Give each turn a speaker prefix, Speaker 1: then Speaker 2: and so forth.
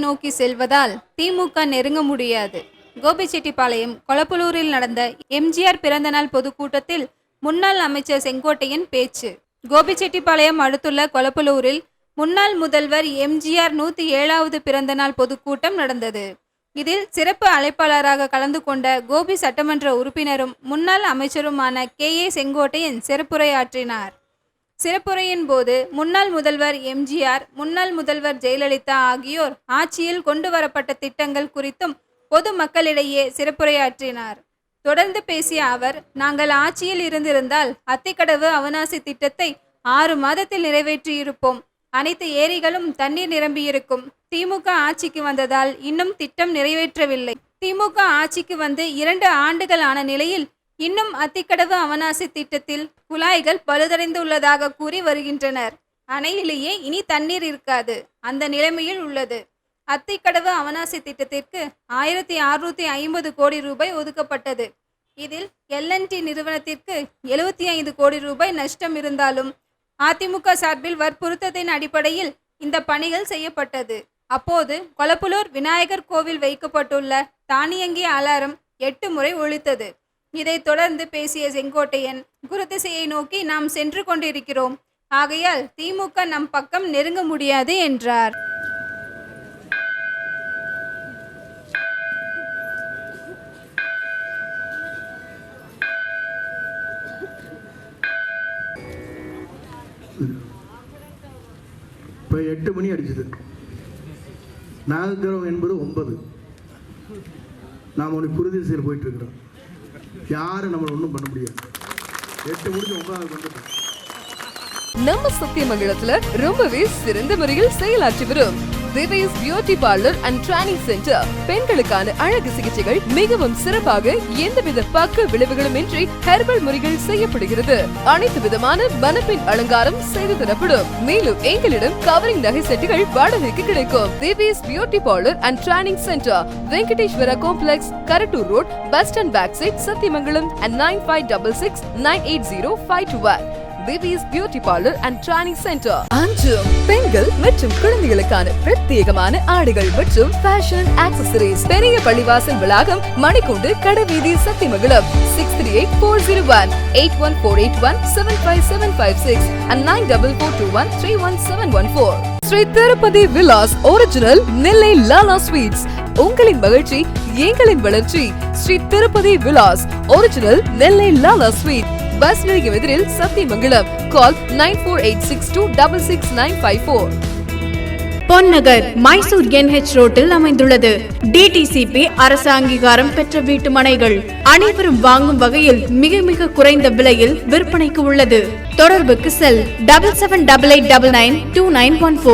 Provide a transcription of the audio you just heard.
Speaker 1: நோக்கி செல்வதால் திமுக நெருங்க முடியாது. கோபிச்செட்டிப்பாளையம் கொளப்பலூரில் நடந்த எம்ஜிஆர் பிறந்தநாள் பொதுக்கூட்டத்தில் முன்னாள் அமைச்சர் செங்கோட்டையன் பேச்சு. கோபிச்செட்டிப்பாளையம் அடுத்துள்ள கொளப்பலூரில் முன்னாள் முதல்வர் எம்ஜிஆர் 107வது பிறந்தநாள் பொதுக்கூட்டம் நடந்தது. இதில் சிறப்பு அழைப்பாளராக கலந்து கொண்ட கோபி சட்டமன்ற உறுப்பினரும் முன்னாள் அமைச்சருமான KA செங்கோட்டையன் சிறப்புரையாற்றினார். சிறப்புரையின் போது முன்னாள் முதல்வர் எம்ஜிஆர், முன்னாள் முதல்வர் ஜெயலலிதா ஆகியோர் ஆட்சியில் கொண்டு வரப்பட்ட திட்டங்கள் குறித்தும் பொது மக்களிடையே சிறப்புரையாற்றினார். தொடர்ந்து பேசிய அவர், நாங்கள் ஆட்சியில் இருந்திருந்தால் அத்திக்கடவு அவிநாசி திட்டத்தை 6 மாதத்தில் நிறைவேற்றியிருப்போம். அனைத்து ஏரிகளும் தண்ணீர் நிரம்பியிருக்கும். திமுக ஆட்சிக்கு வந்ததால் இன்னும் திட்டம் நிறைவேற்றவில்லை. திமுக ஆட்சிக்கு வந்து 2 ஆண்டுகள் ஆன நிலையில் இன்னும் அத்திக்கடவு அவிநாசி திட்டத்தில் குழாய்கள் பழுதடைந்துள்ளதாக கூறி வருகின்றனர். அணையிலேயே இனி தண்ணீர் இருக்காது, அந்த நிலைமையில் உள்ளது. அத்திக்கடவு அவிநாசி திட்டத்திற்கு 1650 கோடி ரூபாய் ஒதுக்கப்பட்டது. இதில் LNT நிறுவனத்திற்கு 75 கோடி ரூபாய் நஷ்டம் இருந்தாலும் அதிமுக சார்பில் வற்புறுத்தத்தின் அடிப்படையில் இந்த பணிகள் செய்யப்பட்டது. அப்போது கொளப்பலூர் விநாயகர் கோவில் வைக்கப்பட்டுள்ள தானியங்கி அலாரம் 8 முறை ஒலித்தது. இதைத் தொடர்ந்து பேசிய செங்கோட்டையன், குருதிசையை நோக்கி நாம் சென்று கொண்டிருக்கிறோம். ஆகையால் திமுக நம் பக்கம் நெருங்க முடியாது என்றார்.
Speaker 2: இப்போ 8 மணி அடிச்சது. நாகக்கிரகம் என்பது 9. நாம் ஒன்று குருதிசையில் போயிட்டு இருக்கிறோம். யாரும் நம்மளை ஒன்றும் பண்ண முடியாது. 8 முடிஞ்சு 9வது வந்துட்டோம்.
Speaker 3: நம்ம சத்தியமங்கலத்துல ரொம்பவே சிறந்த முறையில் செயலாற்றி வரும் Dhivesh beauty parlour and training centre பெண்களுக்கான அழகு சிகிச்சைகள் மிகவும் சிறப்பாக எந்தவித பக்க விளைவுகளும் இன்றி ஹெர்பல் முறைகள் செய்யப்படுகிறது. அனைத்து விதமான மணப்பெண் அலங்காரம் செய்து தரப்படும். மேலும் எங்களிடம் கவரிங் நகை செட்டுகள் வாடகைக்கு கிடைக்கும். Dhivesh beauty parlour and training centre, Venkateswara complex, Karattur road, bus stand back side, Sathyamangalam and 9566980521. Baby's Beauty Parlor and Training Center. அஞ்சும் பெண்கள் மற்றும் குழந்தைகளுக்கான பிரத்யேகமான ஆடைகள் மற்றும் ஃபேஷன் ஆக்சசரிஸ். பெரிய பள்ளிவாசல் வளாகம், மணிக்கூண்டு, கடைவீதி, Sathyamangalam. 638401 81481 75756 and 9442131714. Sri Tirupati Vilas original Nellai Lala sweets. உங்களின் மகிழ்ச்சி எங்களின் வளர்ச்சி. Sri Tirupati Vilas original Nellai Lala sweet, bus நிலையம் எதிரில், சத்தியமங்கலம். கால் 9486266954.
Speaker 4: பொன்னகர் மைசூர் NH ரோட்டில் அமைந்துள்ளது. DTCP அரசு அங்கீகாரம் பெற்ற வீட்டு மனைகள் அனைவரும் வாங்கும் வகையில் மிக மிக குறைந்த விலையில் விற்பனைக்கு உள்ளது. தொடர்புக்கு செல் 7788992914.